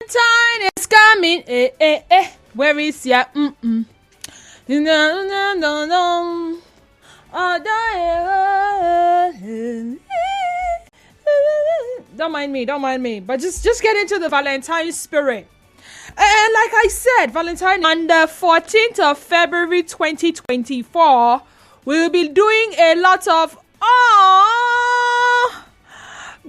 Valentine is coming. Where is ya? No. Don't mind me. But just get into the Valentine spirit. And like I said, Valentine on the 14th of February 2024, we will be doing a lot of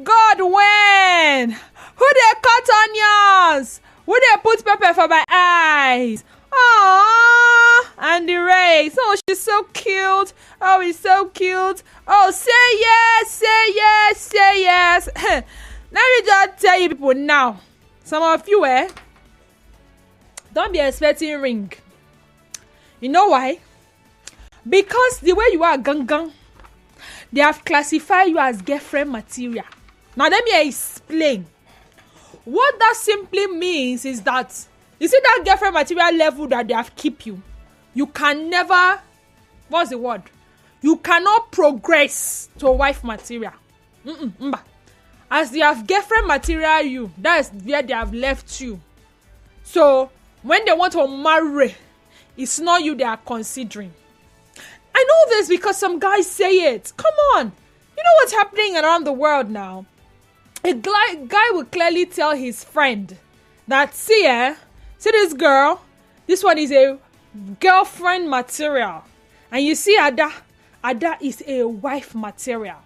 God when? Who they cut onions? Who they put pepper for my eyes? And the race. Oh, she's so cute. Oh, he's so cute. Oh, say yes. Let me just tell you people now. Some of you, don't be expecting ring. You know why? Because the way you are gang, they have classified you as girlfriend material. Now let me explain. What that simply means is that, you see that girlfriend material level that they have keep you, you can never, what's the word? You cannot progress to wife material. As they have girlfriend material you, that is where they have left you. So, when they want to marry, it's not you they are considering. I know this because some guys say it. Come on. You know what's happening around the world now? A guy will clearly tell his friend that, see this girl, this one is a girlfriend material. And you see Ada is a wife material.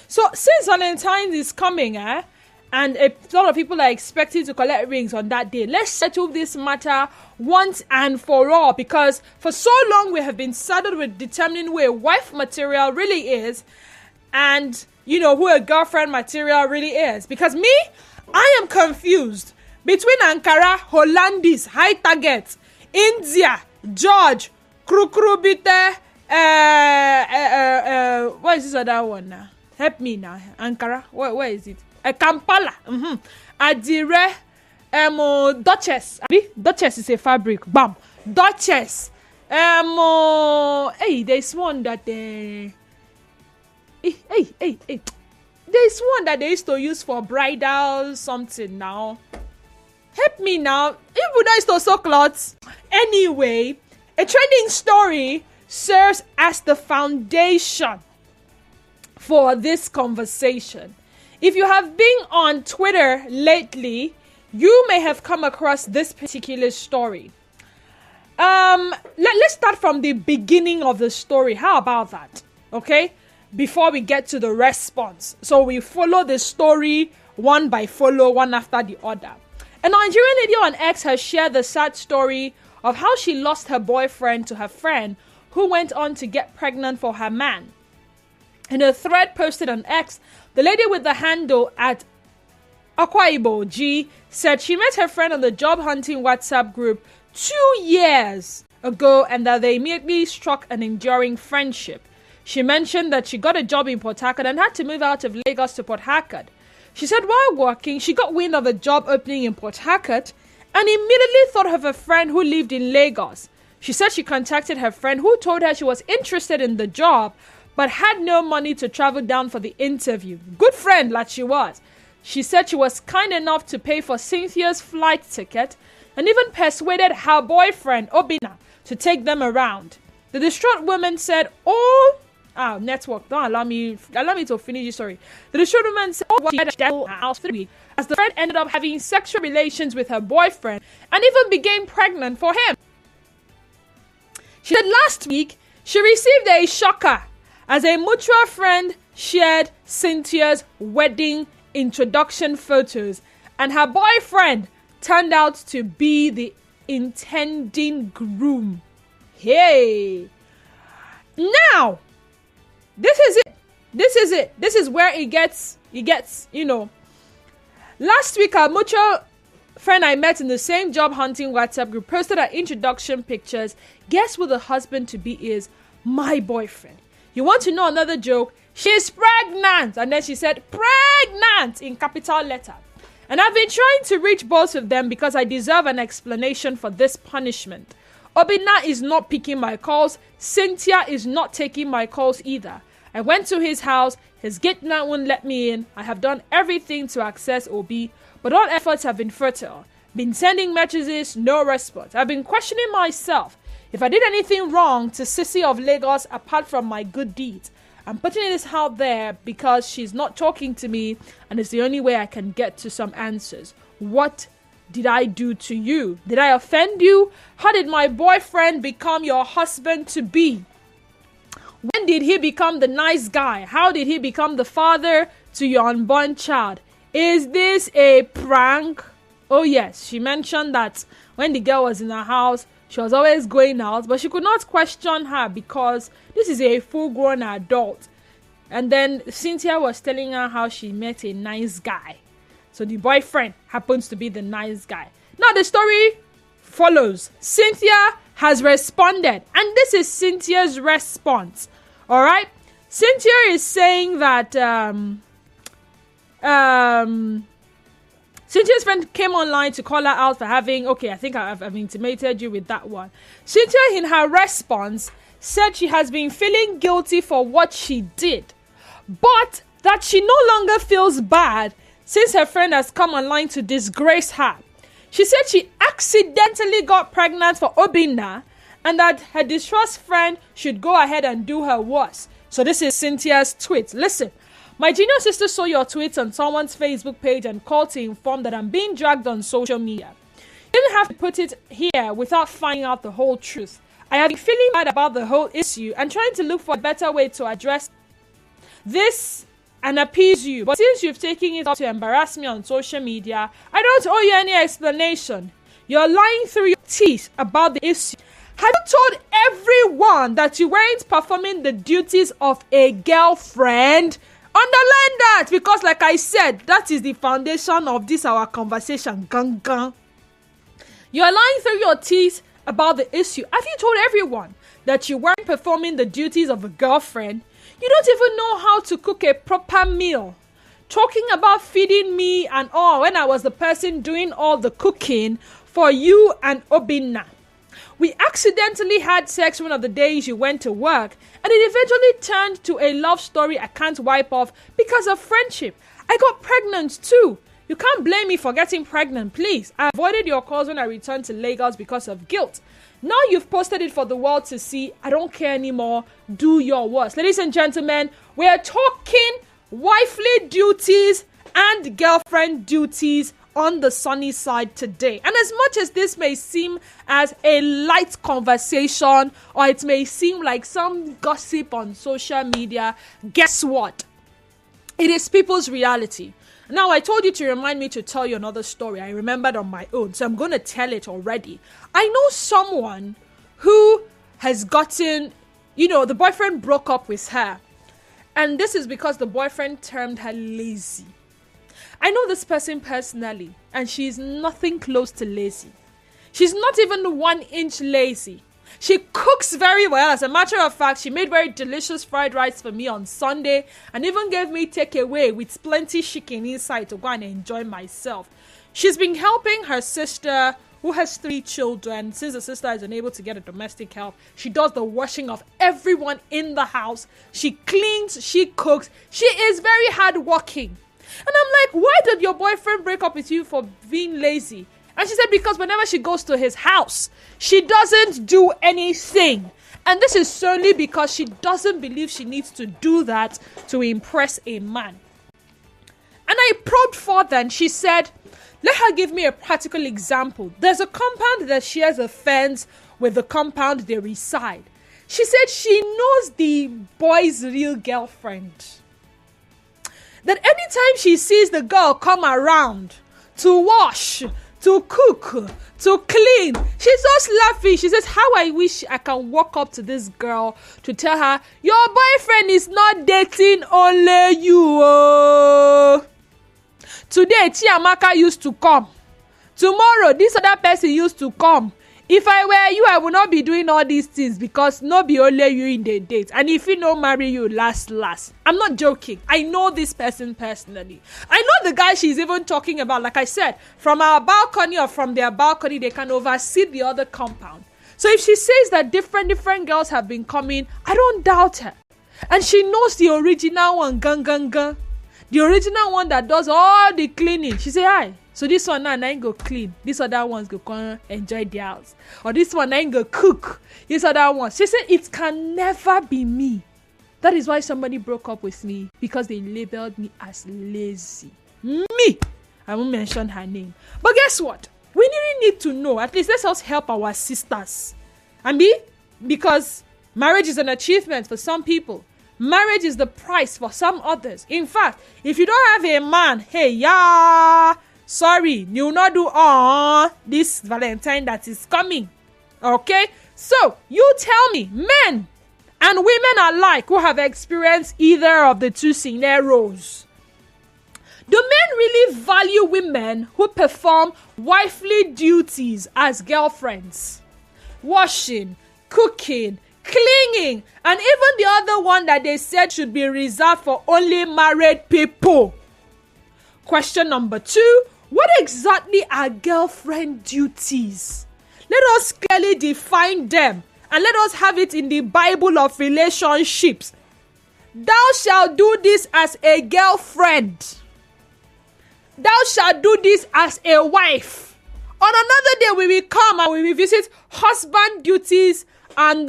So since Valentine's is coming, and a lot of people are expecting to collect rings on that day, let's settle this matter once and for all, because for so long we have been saddled with determining who a wife material really is and who a girlfriend material really is. Because me, I am confused between Ankara, Hollandis, High Target, India, George, Krukrubite, what is this other one now? Help me now. Ankara, where is it? Kampala. Adire, Duchess. Duchess is a fabric. Bam. Duchess. There's one that there's one that they used to use for bridal something now. Help me now. If we don't sew clothes. Anyway, a trending story serves as the foundation for this conversation. If you have been on Twitter lately, you may have come across this particular story. Let's start from the beginning of the story. How about that? Okay? Before we get to the response. So we follow the story one after the other. A Nigerian lady on X has shared the sad story of how she lost her boyfriend to her friend who went on to get pregnant for her man. In a thread posted on X, the lady with the handle at Akwaibo G said she met her friend on the job hunting WhatsApp group 2 years ago and that they immediately struck an enduring friendship. She mentioned that she got a job in Port Harcourt and had to move out of Lagos to Port Harcourt. She said while working, she got wind of a job opening in Port Harcourt and immediately thought of a friend who lived in Lagos. She said she contacted her friend who told her she was interested in the job but had no money to travel down for the interview. Good friend like she was. She said she was kind enough to pay for Cynthia's flight ticket and even persuaded her boyfriend, Obina, to take them around. The distraught woman said, network, don't allow me to finish this story. The distraught woman said, house for the week, as the friend ended up having sexual relations with her boyfriend and even became pregnant for him. She said last week, she received a shocker as a mutual friend shared Cynthia's wedding introduction photos and her boyfriend turned out to be the intending groom. Hey! Now, this is it. This is where it gets, Last week, our mutual friend I met in the same job hunting WhatsApp group posted her introduction pictures. Guess who the husband to be is? My boyfriend. You want to know another joke? She's pregnant. And then she said, pregnant in capital letter. And I've been trying to reach both of them because I deserve an explanation for this punishment. Obina is not picking my calls. Cynthia is not taking my calls either. I went to his house. His gate man won't let me in. I have done everything to access Obi, but all efforts have been futile. Been sending messages, no response. I've been questioning myself if I did anything wrong to Sissy of Lagos apart from my good deeds. I'm putting this out there because she's not talking to me and it's the only way I can get to some answers. What did I do to you? Did I offend you? How did my boyfriend become your husband to be? When did he become the nice guy? How did he become the father to your unborn child? Is this a prank? Oh yes, she mentioned that when the girl was in her house, she was always going out, but she could not question her because this is a full-grown adult. And then Cynthia was telling her how she met a nice guy. So the boyfriend happens to be the nice guy. Now the story follows. Cynthia has responded, and this is Cynthia's response. All right? Cynthia is saying that Cynthia's friend came online to call her out for having, I think I've intimated you with that one. Cynthia, in her response, said she has been feeling guilty for what she did, but that she no longer feels bad since her friend has come online to disgrace her. She said she accidentally got pregnant for Obinna and that her distressed friend should go ahead and do her worst. So this is Cynthia's tweet. Listen. My junior sister saw your tweets on someone's Facebook page and called to inform that I'm being dragged on social media. You didn't have to put it here without finding out the whole truth. I have been feeling bad about the whole issue and trying to look for a better way to address this and appease you. But since you've taken it up to embarrass me on social media, I don't owe you any explanation. You're lying through your teeth about the issue. Have you told everyone that you weren't performing the duties of a girlfriend? Underline that, because like I said, that is the foundation of this our conversation. Gang. You're lying through your teeth about the issue. Have you told everyone that you weren't performing the duties of a girlfriend? You don't even know how to cook a proper meal. Talking about feeding me and all when I was the person doing all the cooking for you and Obinna. We accidentally had sex one of the days you went to work, and it eventually turned to a love story I can't wipe off because of friendship. I got pregnant too. You can't blame me for getting pregnant, please. I avoided your calls when I returned to Lagos because of guilt. Now you've posted it for the world to see. I don't care anymore. Do your worst. Ladies and gentlemen, we're talking wifely duties and girlfriend duties on the sunny side today. And as much as this may seem as a light conversation or it may seem like some gossip on social media, guess what? It is people's reality. Now, I told you to remind me to tell you another story I remembered on my own, so I'm going to tell it already. I know someone who has gotten, the boyfriend broke up with her. And this is because the boyfriend termed her lazy. I know this person personally, and she's nothing close to lazy. She's not even 1 inch lazy. She cooks very well. As a matter of fact, she made very delicious fried rice for me on Sunday and even gave me takeaway with plenty chicken inside to go and enjoy myself. She's been helping her sister, who has 3 children. Since the sister is unable to get a domestic help, she does the washing of everyone in the house. She cleans, she cooks. She is very hardworking. And I'm like, why did your boyfriend break up with you for being lazy? And she said, because whenever she goes to his house, she doesn't do anything. And this is solely because she doesn't believe she needs to do that to impress a man. And I probed further and she said, let her give me a practical example. There's a compound that shares a fence with the compound they reside. She said she knows the boy's real girlfriend. That anytime she sees the girl come around to wash, to cook, to clean, she's just laughing. She says, how I wish I can walk up to this girl to tell her, your boyfriend is not dating only you. Oh. Today, Chiamaka used to come. Tomorrow, this other person used to come. If I were you, I would not be doing all these things because not be only you in the date. And if he don't marry you, last. I'm not joking. I know this person personally. I know the guy she's even talking about. Like I said, from our balcony or from their balcony, they can oversee the other compound. So if she says that different girls have been coming, I don't doubt her. And she knows the original one, gang. The original one that does all the cleaning. She say, hi, So this one now ain't go clean. This other ones go come enjoy their house. Or this one ain't go cook. This other one. She said it can never be me. That is why somebody broke up with me, because they labeled me as lazy. Me. I won't mention her name. But guess what? We really need to know. At least let us help our sisters. And because marriage is an achievement for some people. Marriage is the price for some others. In fact, if you don't have a man, hey, yeah, sorry, you will not do this Valentine that is coming. Okay? So, you tell me, men and women alike who have experienced either of the two scenarios, do men really value women who perform wifely duties as girlfriends? Washing, cooking, cleaning, and even the other one that they said should be reserved for only married people. Question number 2, what exactly are girlfriend duties? Let us clearly define them, and let us have it in the Bible of relationships. Thou shalt do this as a girlfriend. Thou shalt do this as a wife. On another day, we will come and we will visit husband duties and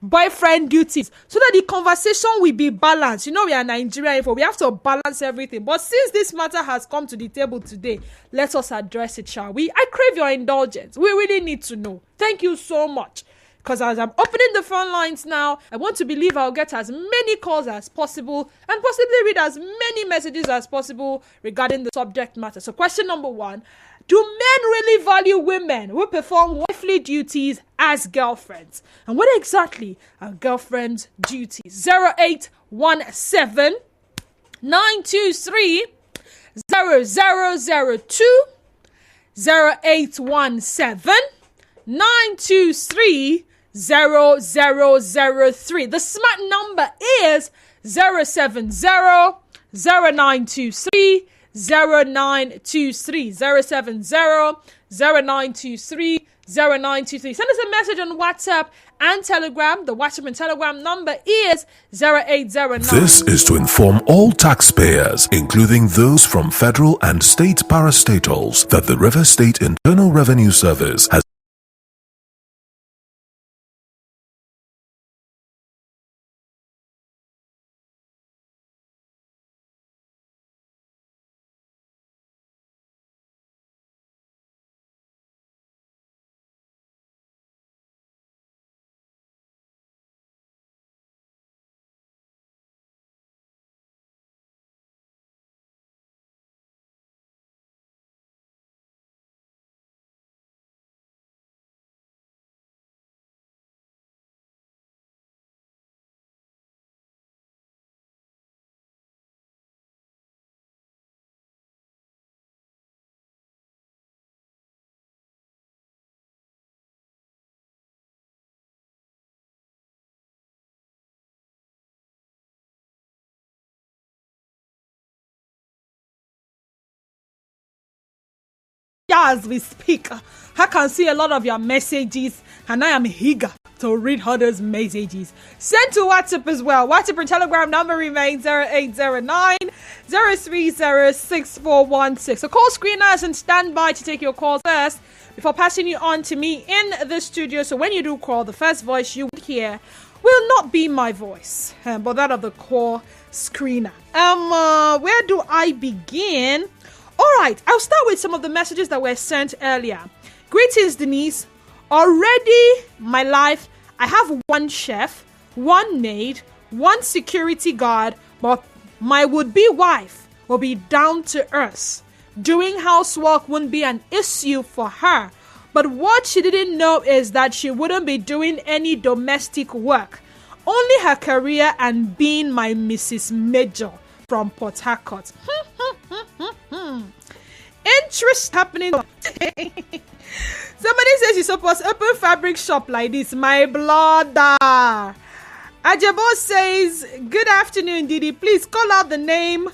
boyfriend duties, so that the conversation will be balanced. You know, we are Nigerian, we have to balance everything. But since this matter has come to the table today, let us address it, shall we? I crave your indulgence. We really need to know. Thank you so much. Because as I'm opening the phone lines now, I want to believe I'll get as many calls as possible and possibly read as many messages as possible regarding the subject matter. So question number 1, do men really value women who perform wifely duties as girlfriends? And what exactly are girlfriends' duties? 0817 923 0002 0817 923 0003. The smart number is 070 0923 0923 070 0923 0923. Send us a message on WhatsApp and Telegram. The WhatsApp and Telegram number is 0809. This is to inform all taxpayers, including those from federal and state parastatals, that the Rivers State Internal Revenue Service has as we speak. I can see a lot of your messages, and I am eager to read others' messages. Send to WhatsApp as well. WhatsApp and Telegram number remains 0809 030 6416. So call screeners and stand by to take your calls first before passing you on to me in the studio. So when you do call, the first voice you would hear will not be my voice, but that of the call screener. Where do I begin? All right, I'll start with some of the messages that were sent earlier. Greetings, Denise. Already, my life, I have one chef, one maid, one security guard, but my would-be wife will be down to earth. Doing housework wouldn't be an issue for her. But what she didn't know is that she wouldn't be doing any domestic work. Only her career and being my Mrs. Major from Port Harcourt. Interest happening. Somebody says you're supposed to open fabric shop like this. My brother. Ajabo says, good afternoon, Didi. Please call out the name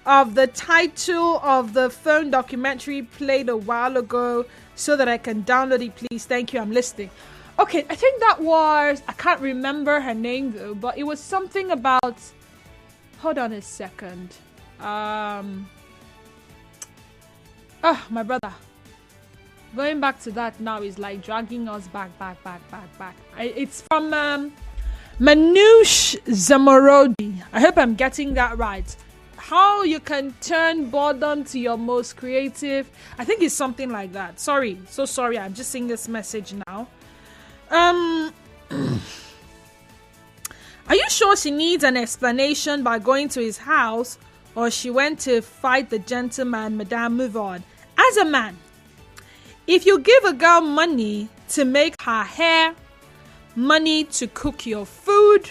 of the title of the phone documentary played a while ago so that I can download it, please. Thank you. I'm listening. Okay, I think that was, I can't remember her name though, but it was something about, hold on a second. My brother. Going back to that now is like dragging us back. It's from Manoush Zamorodi. I hope I'm getting that right. How you can turn boredom to your most creative. I think it's something like that. Sorry. I'm just seeing this message now. Are you sure she needs an explanation by going to his house, or she went to fight the gentleman? Madame, move on. As a man, if you give a girl money to make her hair, money to cook your food,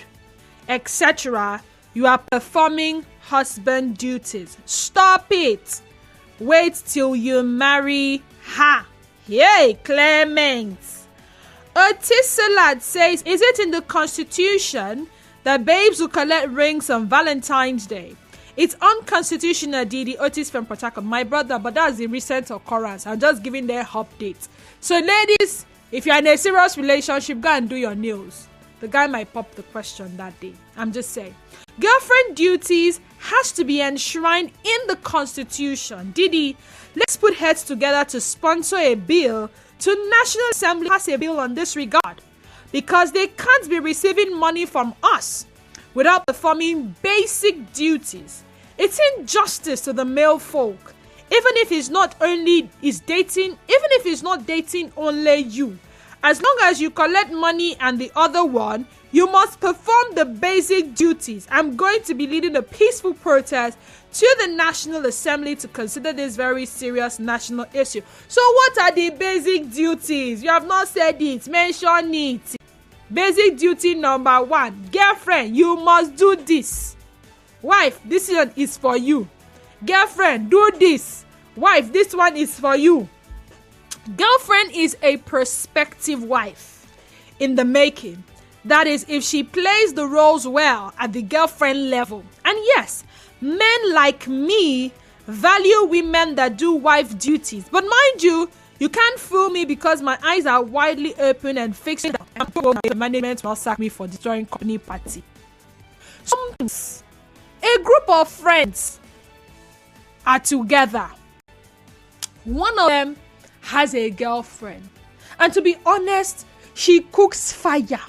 etc., you are performing husband duties. Stop it. Wait till you marry her. Yay, Clement. Otisalad says, is it in the Constitution that babes will collect rings on Valentine's Day? It's unconstitutional, Didi. Otis from Port Harcourt. My brother, but that's the recent occurrence. I'm just giving their updates. So ladies, if you're in a serious relationship, go and do your nails. The guy might pop the question that day. I'm just saying. Girlfriend duties has to be enshrined in the Constitution. Didi, let's put heads together to sponsor a bill to National Assembly pass a bill on this regard, because they can't be receiving money from us without performing basic duties. It's injustice to the male folk. Even if he's not dating only you. As long as you collect money and the other one, you must perform the basic duties. I'm going to be leading a peaceful protest to the National Assembly to consider this very serious national issue. So what are the basic duties? You have not said it. Mention it. Basic duty number 1. Girlfriend, you must do this. Wife, this one is for you. Girlfriend, do this. Wife, this one is for you. Girlfriend is a prospective wife in the making. That is, if she plays the roles well at the girlfriend level. And yes, men like me value women that do wife duties. But mind you, you can't fool me because my eyes are widely open and fixed. The management will sack me for destroying company party. Sometimes a group of friends are together. One of them has a girlfriend, and to be honest, she cooks fire.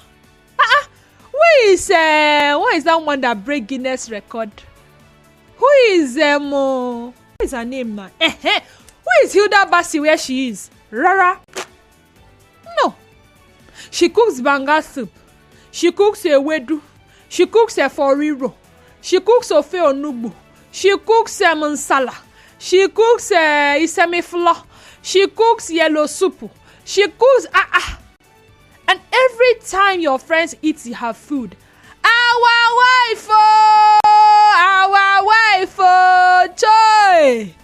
Who is that one that break Guinness record? Who is what is her name now? Who is Hilda Basi where she is? Rara? No. She cooks banga soup. She cooks ewedu. She cooks eforiro. She cooks ofe onugbu. She cooks nsala. She cooks isemiflo. She cooks yellow soup. She cooks And every time your friends eat her food, our wife, joy.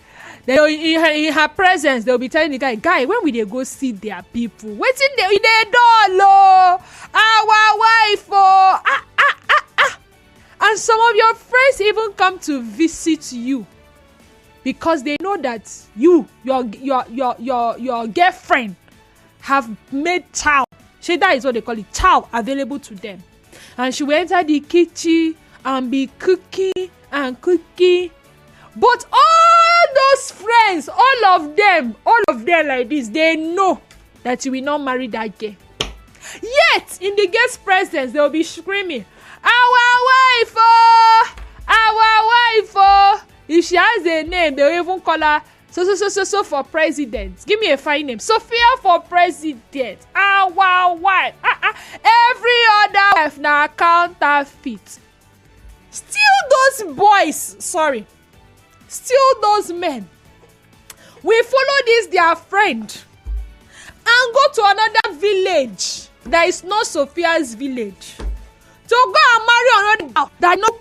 Then in her presence, they'll be telling the guy, when will they go see their people? Waiting there in the door, our wife, And some of your friends even come to visit you because they know that your girlfriend have made chow. That is what they call it, chow, available to them. And she will enter the kitchen and be cooking. But all those friends, all of them like this, they know that you will not marry that girl. Yet, in the guest presence, they will be screaming, our wife, If she has a name, they will even call her so for president. Give me a fine name. Sophia for president. Our wife. Every other wife now counterfeit. Still those men. We follow this their friend and go to another village that is not Sophia's village. To go and marry another that not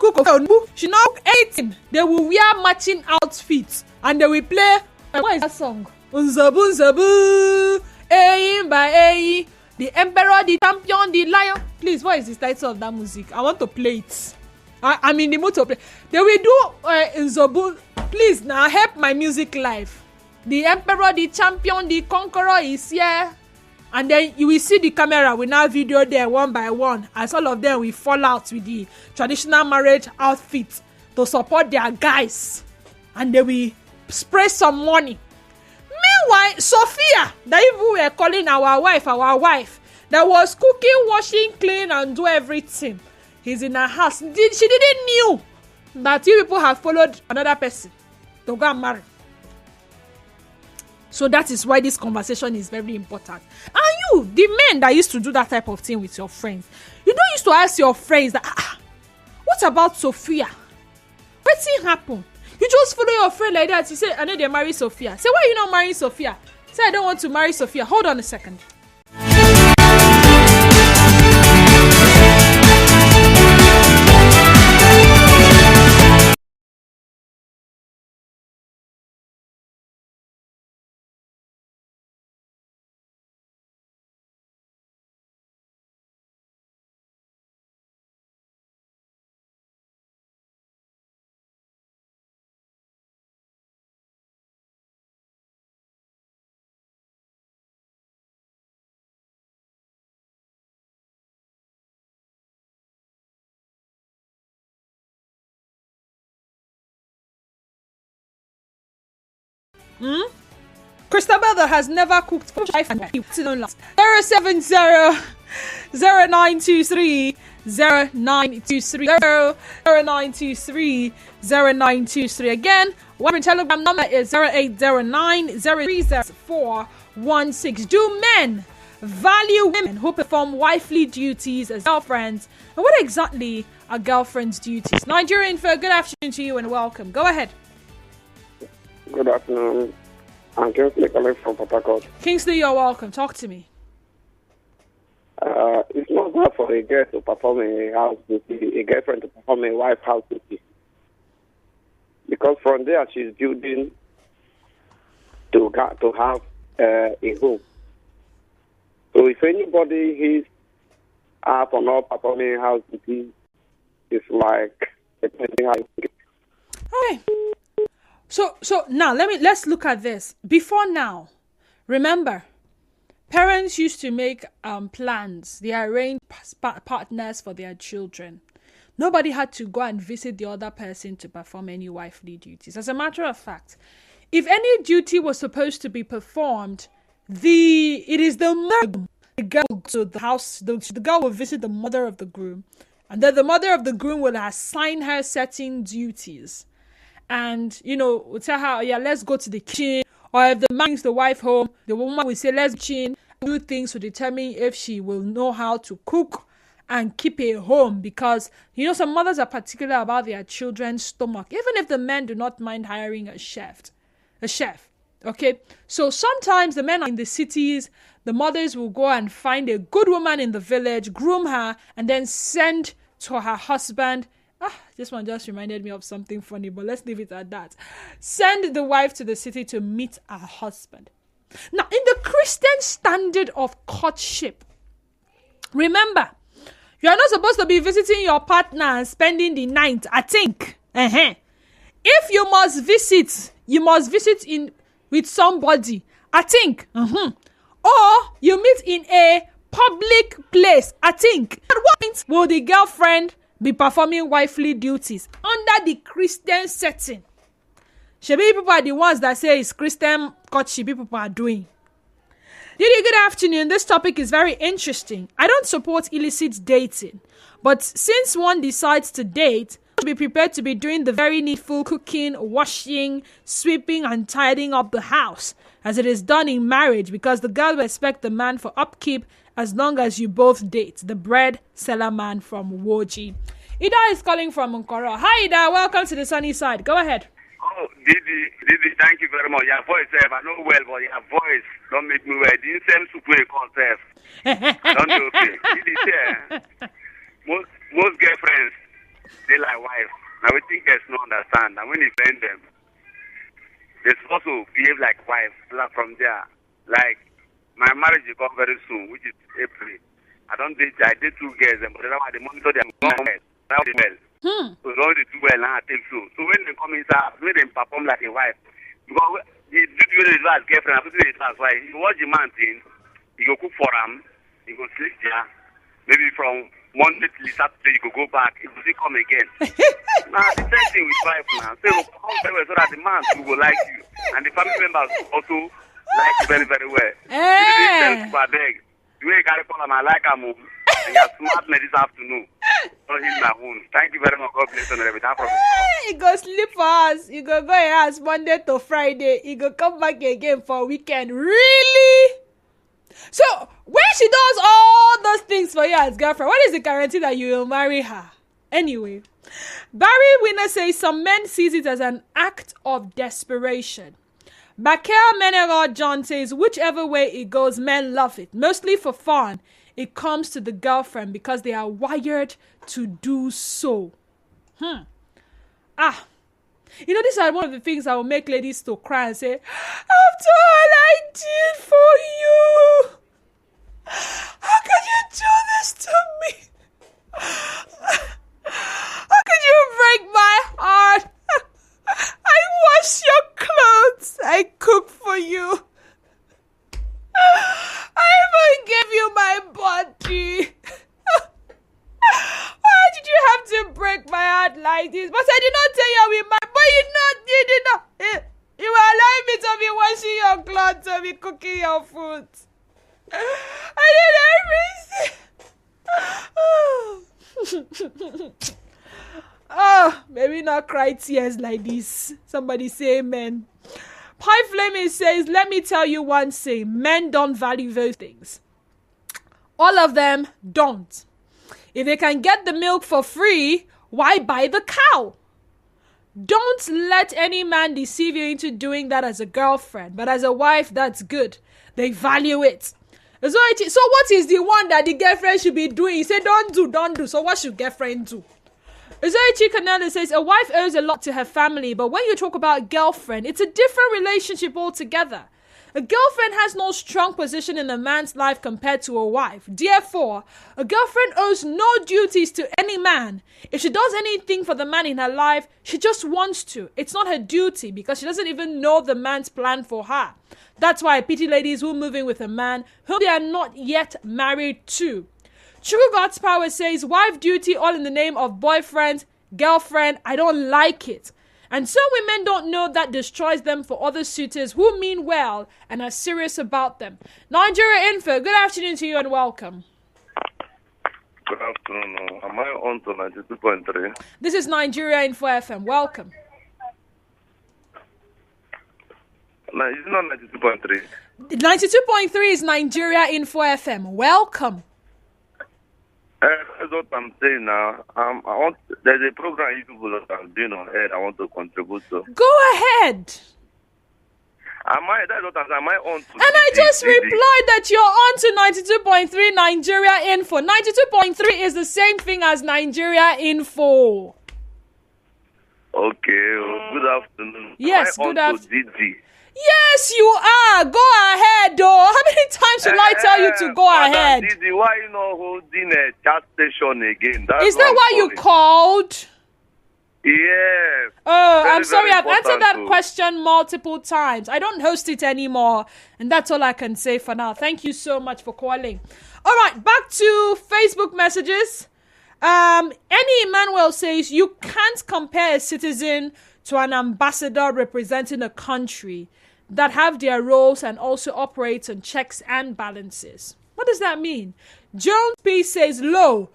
cook she not eating. They will wear matching outfits and they will play. What is that song? Unzabu Zabu, Ayin by Ayin, the Emperor, the Champion, the Lion. Please, what is the title of that music? I want to play it. I'm in the mood to play. They will do Unzabu. Please now help my music live. The Emperor, the Champion, the Conqueror is here. And then you will see the camera will now video there one by one as all of them will fall out with the traditional marriage outfit to support their guys. And they will spray some money. Meanwhile, Sophia, that even we were calling our wife, that was cooking, washing, clean, and do everything. He's in her house. She didn't knew that you people have followed another person to go and marry. So that is why this conversation is very important. And you, the men that used to do that type of thing with your friends, you don't used to ask your friends that, what about Sophia? What thing happened? You just follow your friend like that. You say, I know they marry Sophia. Say, why are you not marrying Sophia? Say, I don't want to marry Sophia. Hold on a second. Christabel that has never cooked for 070 0923 0923 0923 0923. Again, our telegram number is 0809 030 Do men value women who perform wifely duties as girlfriends? And what exactly are girlfriends' duties? Nigerian, for good afternoon to you and welcome. Go ahead. Good afternoon. I'm Kingsley calling from Port Harcourt. Kingsley, you're welcome. Talk to me. It's not bad for a girl to perform a house duty, a girlfriend to perform a wife house duty. Because from there, she's building to have a home. So if anybody is up or not performing house duty, it's like depending how you think. Okay. So now let's look at this. Before now, remember, parents used to make plans. They arranged partners for their children. Nobody had to go and visit the other person to perform any wifely duties. As a matter of fact, if any duty was supposed to be performed, it is the girl to the house. The girl will visit the mother of the groom, and then the mother of the groom will assign her certain duties. And, we'll tell her, yeah, let's go to the kitchen. Or if the man brings the wife home, the woman will say, let's kitchen, do things to determine if she will know how to cook and keep a home. Because, some mothers are particular about their children's stomach. Even if the men do not mind hiring a chef. Okay? So sometimes the men are in the cities. The mothers will go and find a good woman in the village, groom her, and then send to her husband. This one just reminded me of something funny, but let's leave it at that. Send the wife to the city to meet her husband. Now, in the Christian standard of courtship, remember, you are not supposed to be visiting your partner and spending the night, I think. If you must visit with somebody, I think. Or you meet in a public place, I think. At what point will the girlfriend be performing wifely duties under the Christian setting? Shebi people are the ones that say it's Christian courtship people are doing. Didi, good afternoon. This topic is very interesting. I don't support illicit dating, but since one decides to date, should be prepared to be doing the very needful cooking, washing, sweeping, and tidying up the house as it is done in marriage, because the girl will expect the man for upkeep as long as you both date. The bread seller man from Woji. Ida is calling from Nkoro. Hi Ida, welcome to the sunny side. Go ahead. Oh, Didi, thank you very much. Your voice, I know well, but your voice don't make me well. Didn't same super concept. Don't do okay. Didi, most girlfriends, they like wife. Now we think there's no understand. And when you find them, they're supposed to behave like wife. Like from there, like my marriage will come very soon, which is April. I did 2 girls, but they monitor them well. Now they well. So they only do well now. I think so. So when they come inside, when they perform like a wife, because they do it as girlfriend, I put it as wife. You watch the man thing, you go cook for them, you go sleep there. Maybe from Monday till Saturday, you could go back. It will still come again. Now, the same thing with wife now. So, come very well so that the man will like you. And the family members also like you very, very well. You didn't tell beg. The way you carry call I like him. And you're smart me this afternoon. So he's my own. Thank you very much. God bless you and everything. He go sleep for us. He go your house Monday to Friday. He go come back again for weekend. Really? So, when she does all those things for you as girlfriend, what is the guarantee that you will marry her? Anyway, Barry Winner says some men sees it as an act of desperation. Bakel Menero John says whichever way it goes, men love it. Mostly for fun. It comes to the girlfriend because they are wired to do so. You know, these are one of the things that will make ladies to cry and say, after all I did for you, how could you do this to me? How could you break my heart? I wash your clothes. I cook for you. I even gave you my body. Why did you have to break my heart like this? But I did not tell you with my. But you did not. You were allowing me to be washing your clothes, to be cooking your food. I did everything. Maybe not cry tears like this. Somebody say amen. Pie Flaming says, let me tell you one thing. Men don't value those things. All of them don't. If they can get the milk for free, why buy the cow? Don't let any man deceive you into doing that as a girlfriend. But as a wife, that's good. They value it. So what is the one that the girlfriend should be doing? You say, don't do. So what should girlfriend do? Zoichi Canelo says, a wife owes a lot to her family, but when you talk about girlfriend, it's a different relationship altogether. A girlfriend has no strong position in a man's life compared to a wife. Therefore, a girlfriend owes no duties to any man. If she does anything for the man in her life, she just wants to. It's not her duty because she doesn't even know the man's plan for her. That's why I pity ladies who move in with a man who they are not yet married to. Sugar God's Power says, wife duty all in the name of boyfriend, girlfriend. I don't like it. And some women don't know that destroys them for other suitors who mean well and are serious about them. Nigeria Info, good afternoon to you and welcome. Good afternoon. Am I on to 92.3? This is Nigeria Info FM. Welcome. No, it's not 92.3. 92.3 is Nigeria Info FM. Welcome. That's what I'm saying now. There's a program you people are doing on air I want to contribute to. Go ahead. That's what I'm saying. Am I on to? And I just replied that you're on to 92.3 Nigeria Info. 92.3 is the same thing as Nigeria Info. Okay. Good afternoon. Yes, good afternoon. Yes, you are. Go ahead, though. How many times should I tell you to go ahead? Didi, why you not holding a chat station again? Is that why you called? Yes. Oh, I'm sorry. I've answered that question multiple times. I don't host it anymore. And that's all I can say for now. Thank you so much for calling. All right, back to Facebook messages. Annie Emmanuel says, you can't compare a citizen to an ambassador representing a country that have their roles and also operate on checks and balances. What does that mean? Jones P says, no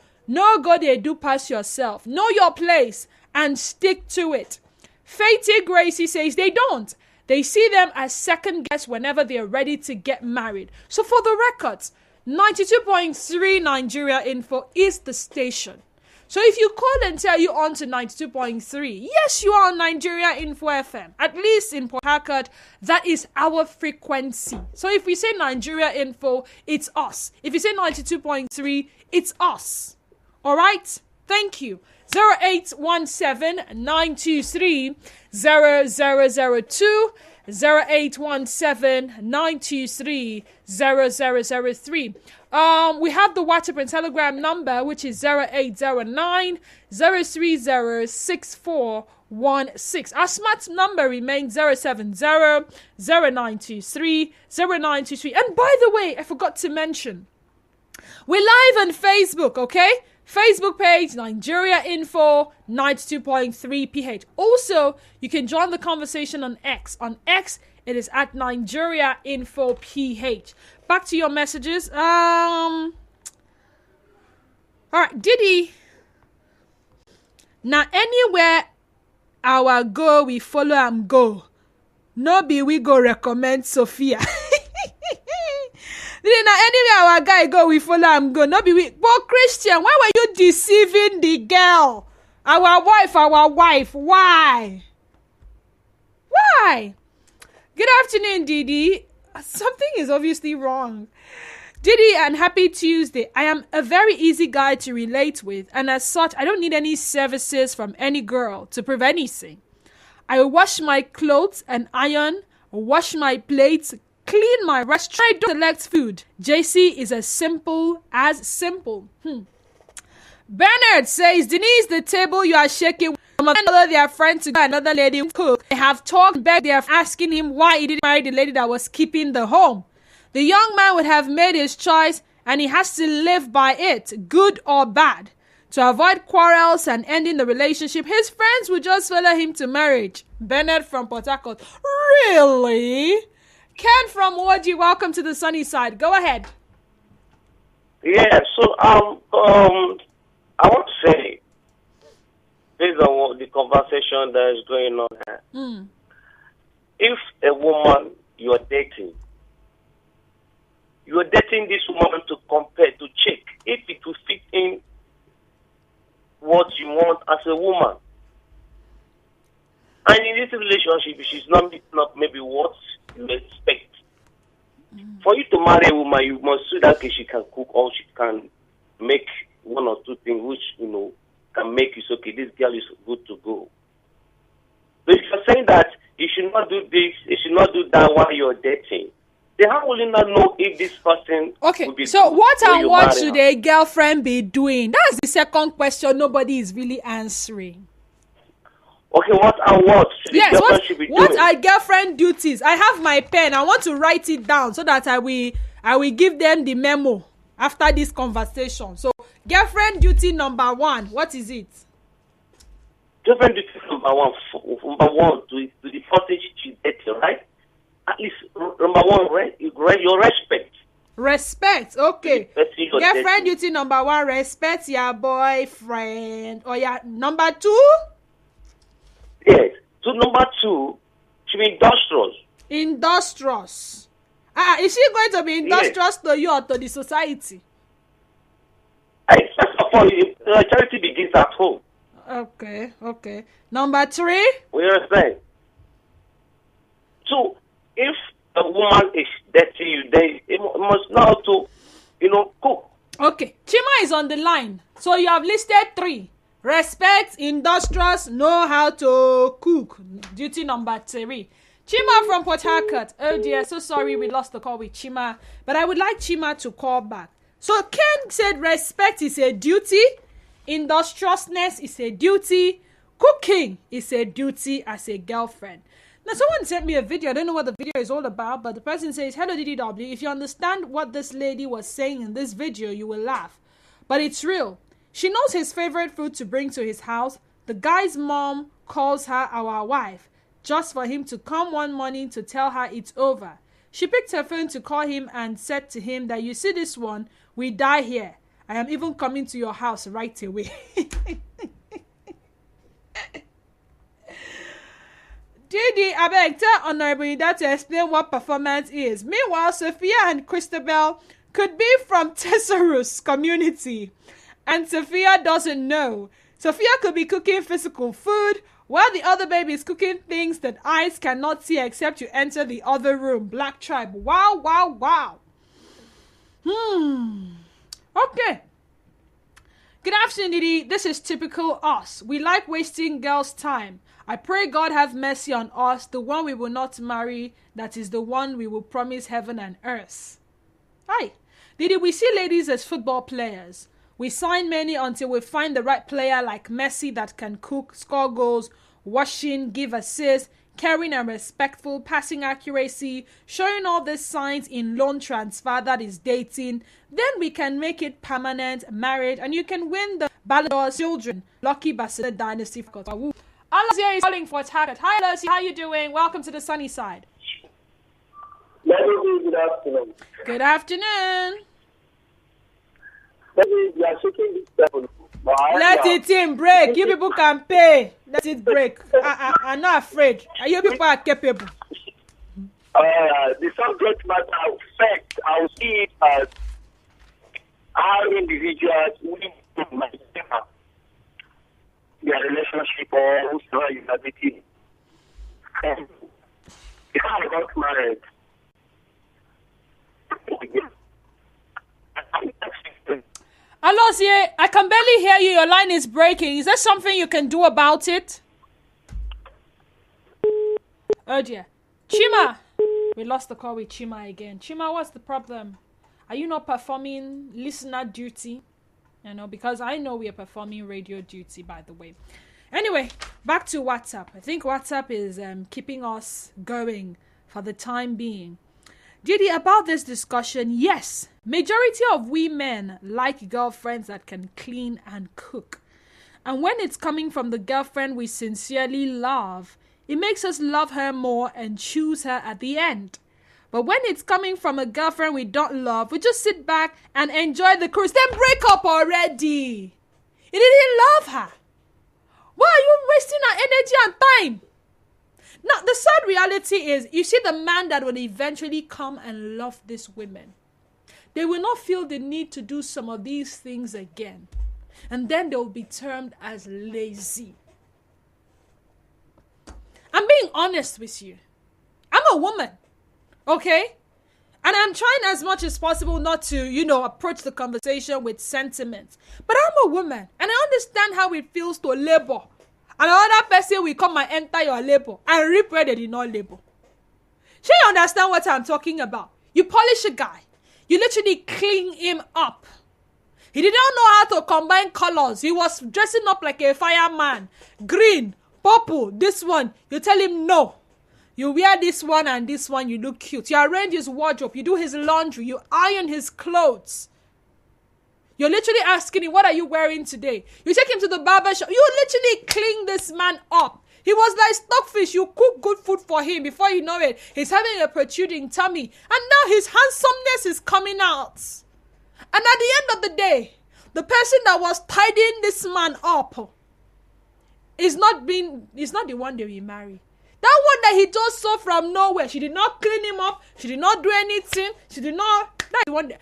go they do pass yourself. Know your place and stick to it. Faty Gracie says they don't. They see them as second guests whenever they are ready to get married. So for the records, 92.3 Nigeria Info is the station. So if you call and tell you on to 92.3, yes, you are on Nigeria Info FM. At least in Port Harcourt, that is our frequency. So if we say Nigeria Info, it's us. If you say 92.3, it's us. All right? Thank you. 0817-923-0002, 0817-923-0003. We have the WhatsApp and Telegram number, which is 0809-030-6416. Our smart number remains 070-0923-0923. And by the way, I forgot to mention, we're live on Facebook, okay? Facebook page, Nigeria Info 92.3 PH. Also, you can join the conversation on X. On X, it is at Nigeria Info PH. Back to your messages. All right, Diddy. Now, anywhere our go, we follow and go. No be we go recommend Sophia. Now, anywhere our guy go, we follow and go. No be we. But Christian, why were you deceiving the girl? Our wife. Why? Why? Good afternoon, Didi. Something is obviously wrong. Didi, and happy Tuesday. I am a very easy guy to relate with, and as such, I don't need any services from any girl to prove anything. I wash my clothes and iron, wash my plates, clean my restaurant. I don't select food. JC is as simple as simple. Bernard says, Denise, the table you are shaking. Another their friend to go, another lady cook. They have talked back. They are asking him why he didn't marry the lady that was keeping the home. The young man would have made his choice, and he has to live by it, good or bad. To avoid quarrels and ending the relationship, his friends would just follow him to marriage. Bernard from Port Harcourt. Really? Ken from Woji, welcome to the sunny side. Go ahead. Yeah, so I want to say, based on the conversation that is going on here, if a woman you're dating this woman to compare, to check if it will fit in what you want as a woman. And in this relationship, she's not maybe what you expect. For you to marry a woman, you must see that she can cook or she can make one or two things which, can make you say, okay, this girl is good to go. So if you're saying that you should not do this, you should not do that while you're dating, then how will you not know if this person will be so good what and what should her? a girlfriend be doing? That's the second question nobody is really answering. Okay, what and what should the girlfriend should be what doing? are girlfriend duties? I have my pen. I want to write it down so that I will give them the memo after this conversation. So, girlfriend duty number 1, what is it? Girlfriend duty number one to the person she's dating, right? At least number one, right? Your respect. Respect, okay. Girlfriend dating. duty number 1, respect your boyfriend. Or your number 2? Yes. So number 2 should be industrious. Industrious. Is she going to be industrious to you or to the society? First of all, charity begins at home. Okay. Number 3? We understand. So, if a woman is dating you, then it must know how to, cook. Okay. Chima is on the line. So you have listed 3. Respect, industrious, know how to cook. Duty number 3. Chima from Port Harcourt. Oh dear, so sorry we lost the call with Chima. But I would like Chima to call back. So Ken said respect is a duty. Industriousness is a duty. Cooking is a duty as a girlfriend. Now someone sent me a video. I don't know what the video is all about. But the person says, hello DDW. If you understand what this lady was saying in this video, you will laugh. But it's real. She knows his favorite food to bring to his house. The guy's mom calls her our wife, just for him to come one morning to tell her it's over. She picked her phone to call him and said to him that, you see this one, we die here. I am even coming to your house right away. Didi, I beg, tell Honorable Ida to explain what performance is. Meanwhile, Sophia and Christabel could be from Tesarus community. And Sophia doesn't know. Sophia could be cooking physical food, while the other baby is cooking things that eyes cannot see except you enter the other room. Black Tribe. Wow. Okay. Good afternoon, Didi. This is typical us. We like wasting girls' time. I pray God have mercy on us, the one we will not marry, that is the one we will promise heaven and earth. Hi. Didi, we see ladies as football players. We sign many until we find the right player like Messi that can cook, score goals, washing, give assists, caring and respectful, passing accuracy, showing all these signs in loan transfer that is dating, then we can make it permanent marriage and you can win the Ballon d'Or children. Lucky Bastard Dynasty. Alasia is calling for Taggart. Hi Alasia, how you doing? Welcome to the sunny side. Good afternoon. Good afternoon. You are shaking this level. Let it in break. You people can pay. Let it break. I'm not afraid. You people are capable. The subject matter affect, I will see it as how individuals will maintain their relationship or whosoever you are dating. It's not about marriage. Alasie, I can barely hear you. Your line is breaking. Is there something you can do about it? Oh dear. Chima. We lost the call with Chima again. Chima, what's the problem? Are you not performing listener duty? You know, because I know we are performing radio duty, by the way. Anyway, back to WhatsApp. I think WhatsApp is keeping us going for the time being. Didi, about this discussion, yes, majority of women like girlfriends that can clean and cook. And when it's coming from the girlfriend we sincerely love, it makes us love her more and choose her at the end. But when it's coming from a girlfriend we don't love, we just sit back and enjoy the cruise. Then break up already. You didn't love her. Why are you wasting our energy and time? Now, the sad reality is, you see the man that will eventually come and love these women. They will not feel the need to do some of these things again. And then they will be termed as lazy. I'm being honest with you. I'm a woman. Okay? And I'm trying as much as possible not to, approach the conversation with sentiments. But I'm a woman. And I understand how it feels to labor. And another person will come and enter your labor and reap where they did not labor. So you understand what I'm talking about? You polish a guy. You literally clean him up. He did not know how to combine colors. He was dressing up like a fireman. Green, purple, this one. You tell him no. You wear this one and this one, you look cute. You arrange his wardrobe. You do his laundry. You iron his clothes. You're literally asking him, what are you wearing today? You take him to the barber shop. You literally clean this man up. He was like stockfish. You cook good food for him. Before you know it, he's having a protruding tummy. And now his handsomeness is coming out. And at the end of the day, the person that was tidying this man up is not the one they will marry. That one that he just saw from nowhere. She did not clean him up. She did not do anything. That's the one that...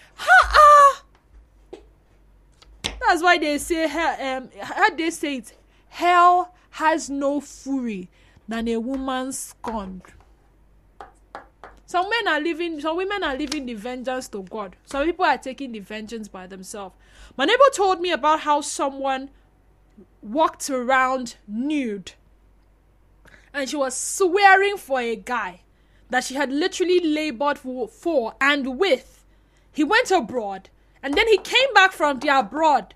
That's why they say, how they say it, hell has no fury than a woman scorned. Some women are leaving the vengeance to God. Some people are taking the vengeance by themselves. My neighbor told me about how someone walked around nude. And she was swearing for a guy that she had literally labored for and with. He went abroad. And then he came back from the abroad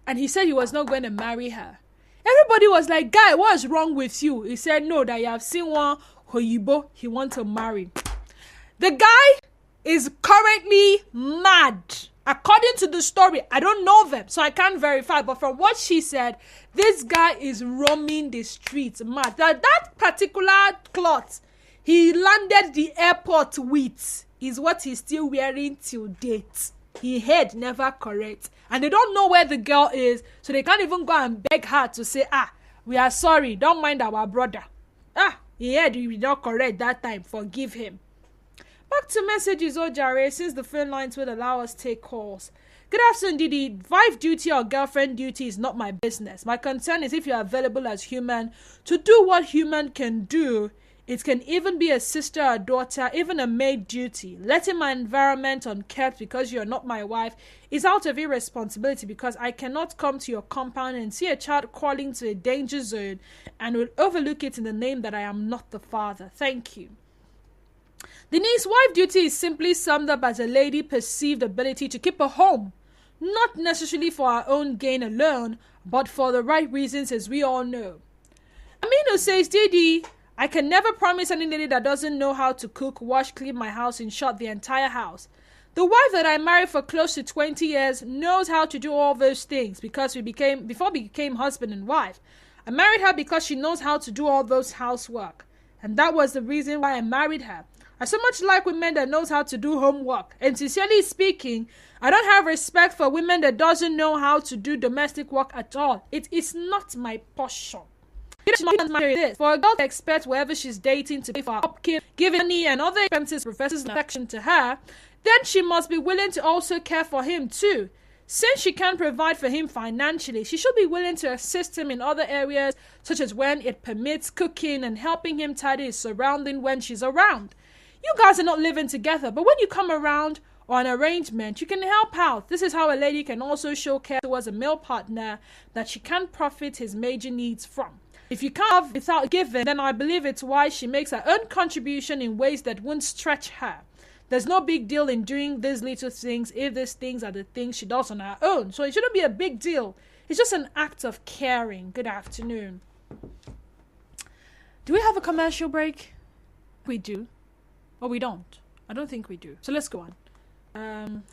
and he said he was not going to marry her. Everybody was like, guy, what's wrong with you? He said, no, that you have seen one Hoyibo he wants to marry. The guy is currently mad. According to the story, I don't know them, so I can't verify. But from what she said, this guy is roaming the streets mad. That particular cloth he landed the airport with is what he's still wearing till date. His head never correct. And they don't know where the girl is. So they can't even go and beg her to say, we are sorry. Don't mind our brother. His head will not correct that time. Forgive him. Back to messages, Ojare, since the phone lines would allow us to take calls. Good afternoon, Didi. Wife duty or girlfriend duty is not my business. My concern is if you are available as human to do what human can do. It can even be a sister, a daughter, even a maid duty. Letting my environment unkept because you're not my wife is out of irresponsibility because I cannot come to your compound and see a child crawling to a danger zone and will overlook it in the name that I am not the father. Thank you. Denise, wife duty is simply summed up as a lady perceived ability to keep a home, not necessarily for our own gain alone, but for the right reasons as we all know. Aminu says, Didi, I can never promise any lady that doesn't know how to cook, wash, clean my house, in short, the entire house. The wife that I married for close to 20 years knows how to do all those things before we became husband and wife. I married her because she knows how to do all those housework. And that was the reason why I married her. I so much like women that knows how to do homework. And sincerely speaking, I don't have respect for women that doesn't know how to do domestic work at all. It is not my portion. For a girl to expect wherever she's dating to pay for her upkeep, give money and other expenses, professors and affection to her, then she must be willing to also care for him too. Since she can provide for him financially, she should be willing to assist him in other areas, such as when it permits cooking and helping him tidy his surrounding when she's around. You guys are not living together, but when you come around or an arrangement, you can help out. This is how a lady can also show care towards a male partner that she can profit his major needs from. If you can't have without giving, then I believe it's wise she makes her own contribution in ways that won't stretch her. There's no big deal in doing these little things if these things are the things she does on her own. So it shouldn't be a big deal. It's just an act of caring. Good afternoon. Do we have a commercial break? We do. Or we don't. I don't think we do. So let's go on.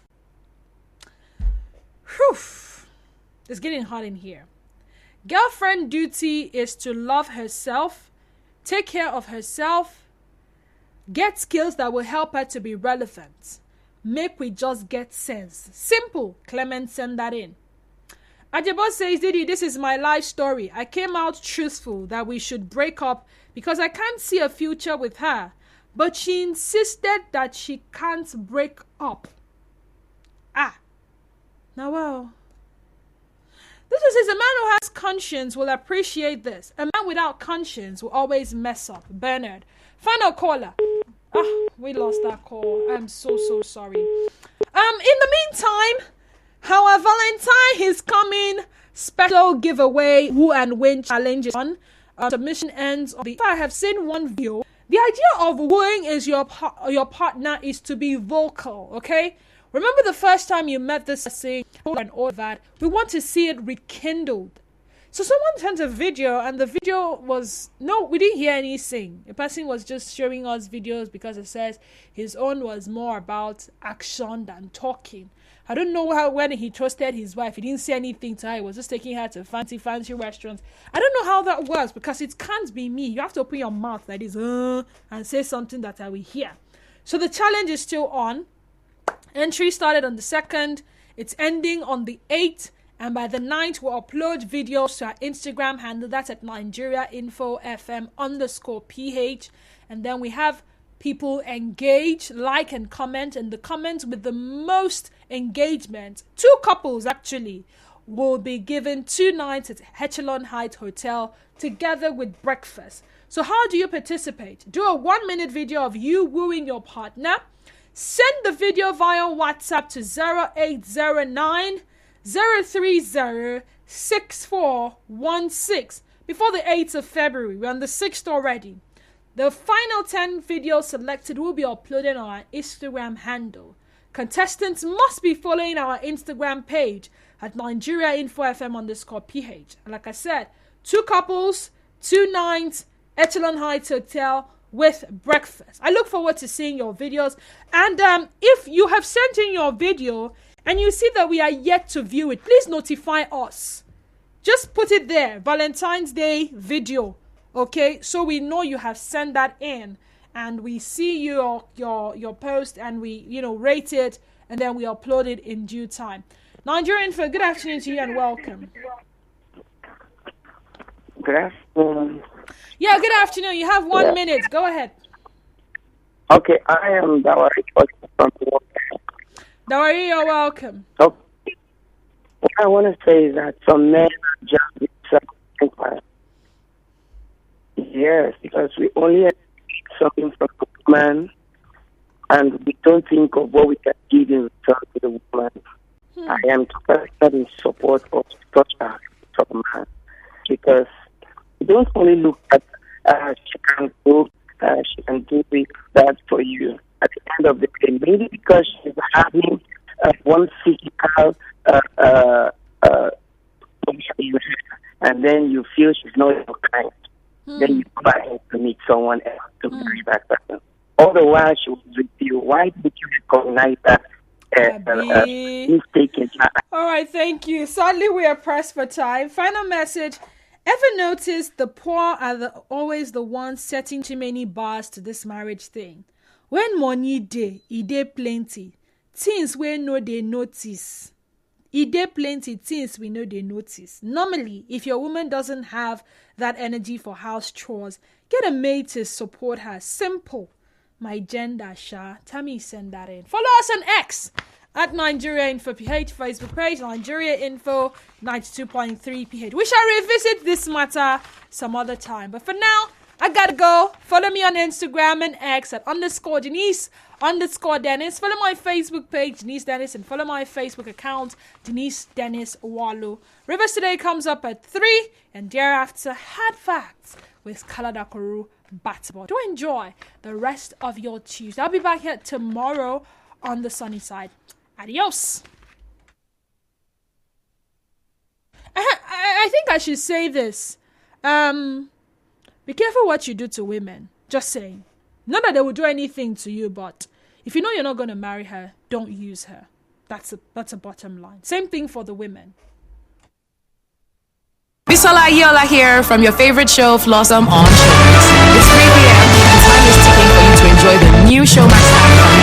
It's getting hot in here. Girlfriend duty is to love herself, take care of herself, get skills that will help her to be relevant. Make we just get sense. Simple. Clement send that in. Ajabo says, Didi, this is my life story. I came out truthful that we should break up because I can't see a future with her. But she insisted that she can't break up. Now well. This is a man who has conscience will appreciate this. A man without conscience will always mess up. Bernard. Final caller. We lost that call. I'm so sorry. In the meantime, our Valentine is coming. Special giveaway. Who and when challenges on. Submission ends on the. I have seen one video. The idea of wooing is your partner is to be vocal. Okay. Remember the first time you met this person and all that. We want to see it rekindled. So someone sent a video and the video was, no, we didn't hear anything. The person was just showing us videos because it says his own was more about action than talking. I don't know how when he trusted his wife, he didn't say anything to her. He was just taking her to fancy restaurants. I don't know how that works because it can't be me. You have to open your mouth like this and say something that I will hear. So the challenge is still on. Entry started on the 2nd. It's ending on the 8th. And by the 9th, we'll upload videos to our Instagram handle. That's at NigeriaInfoFM_PH. And then we have people engage, like, and comment. And the comments with the most engagement, 2 couples actually, will be given 2 nights at Echelon Heights Hotel together with breakfast. So how do you participate? Do a 1-minute video of you wooing your partner. Send the video via WhatsApp to 0809 030 6416 before the 8th of February. We're on the 6th already. The final 10 videos selected will be uploaded on our Instagram handle. Contestants must be following our Instagram page at NigeriaInfoFM_PH. And like I said, 2 couples, 2 nights, Echelon Heights Hotel with breakfast. I look forward to seeing your videos. And if you have sent in your video and you see that we are yet to view it, please notify us. Just put it there, Valentine's Day video, okay? So we know you have sent that in, and we see your post, and we rate it, and then we upload it in due time. Nigeria Info, good afternoon to you and welcome. Good afternoon. Yeah, good afternoon. You have 1 minute. Go ahead. Okay, I am Dawari from Dawari, you're welcome. Okay. What I want to say is that some men are just self-inquired. Yes, because we only have something from a woman, and we don't think of what we can give in return to the woman. I am totally in support of such a man, because you don't only look at she can cook, she can do this, that for you. At the end of the day, maybe because she's having one physical and then you feel she's not your kind, then you buy into it. someone else to marry that person. All the while she was with you. Why did you recognize that mistake in her? All right, thank you. Sadly, we are pressed for time. Final message. Ever notice the poor are always the ones setting too many bars to this marriage thing? When money dey, e dey plenty. Things we know they notice. E dey plenty things we know they notice. Normally, if your woman doesn't have that energy for house chores, get a maid to support her. Simple. My gender, Sha. Tammy, send that in. Follow us on X at Nigeria Info PH, Facebook page, Nigeria Info 92.3 PH. We shall revisit this matter some other time. But for now, I gotta go. Follow me on Instagram and X at _Denise_Dennis. Follow my Facebook page, Denise Dennis, and follow my Facebook account, Denise Dennis Walu. Rivers Today comes up at 3, and thereafter, Hard Facts with Kaladakoru Batbo. Do enjoy the rest of your Tuesday. I'll be back here tomorrow on the sunny side. Adios. I think I should say this. Be careful what you do to women. Just saying. Not that they will do anything to you, but if you know you're not going to marry her, don't use her. That's a bottom line. Same thing for the women. Bisola Yola here from your favorite show, Flossom on Showmax. It's 3 p.m. and time is ticking for you to enjoy the new Showmax app from